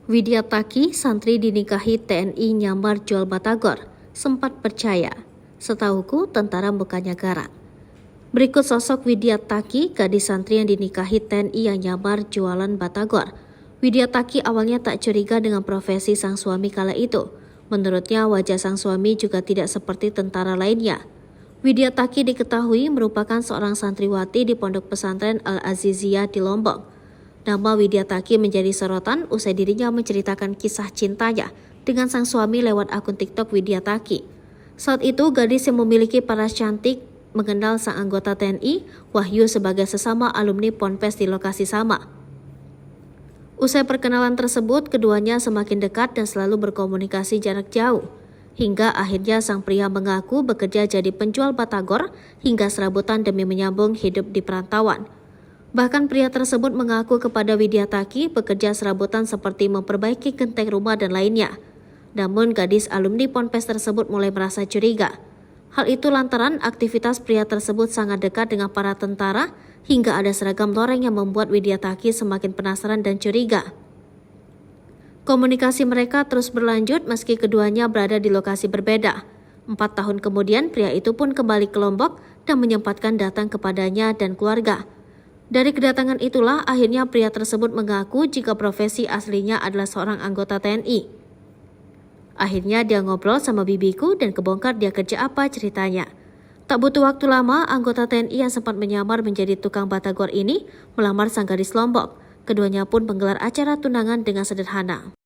Widya Taki, santri dinikahi TNI nyamar jual batagor, sempat percaya. Setahuku tentara bukannya garang. Berikut sosok Widya Taki, gadis santri yang dinikahi TNI yang nyamar jualan batagor. Widya Taki awalnya tak curiga dengan profesi sang suami kala itu. Menurutnya wajah sang suami juga tidak seperti tentara lainnya. Widya Taki diketahui merupakan seorang santriwati di Pondok Pesantren Al-Aziziyah di Lombok. Nama Widya Taki menjadi sorotan usai dirinya menceritakan kisah cintanya dengan sang suami lewat akun TikTok Widya Taki. Saat itu, gadis yang memiliki paras cantik mengenal sang anggota TNI, Wahyu, sebagai sesama alumni Ponpes di lokasi sama. Usai perkenalan tersebut, keduanya semakin dekat dan selalu berkomunikasi jarak jauh. Hingga akhirnya sang pria mengaku bekerja jadi penjual batagor hingga serabutan demi menyambung hidup di perantauan. Bahkan pria tersebut mengaku kepada Widya Taki bekerja serabutan seperti memperbaiki genteng rumah dan lainnya. Namun gadis alumni Ponpes tersebut mulai merasa curiga. Hal itu lantaran aktivitas pria tersebut sangat dekat dengan para tentara hingga ada seragam loreng yang membuat Widya Taki semakin penasaran dan curiga. Komunikasi mereka terus berlanjut meski keduanya berada di lokasi berbeda. 4 tahun kemudian pria itu pun kembali ke Lombok dan menyempatkan datang kepadanya dan keluarga. Dari kedatangan itulah akhirnya pria tersebut mengaku jika profesi aslinya adalah seorang anggota TNI. Akhirnya dia ngobrol sama bibiku dan kebongkar dia kerja apa ceritanya. Tak butuh waktu lama, anggota TNI yang sempat menyamar menjadi tukang batagor ini melamar sang gadis Lombok. Keduanya pun menggelar acara tunangan dengan sederhana.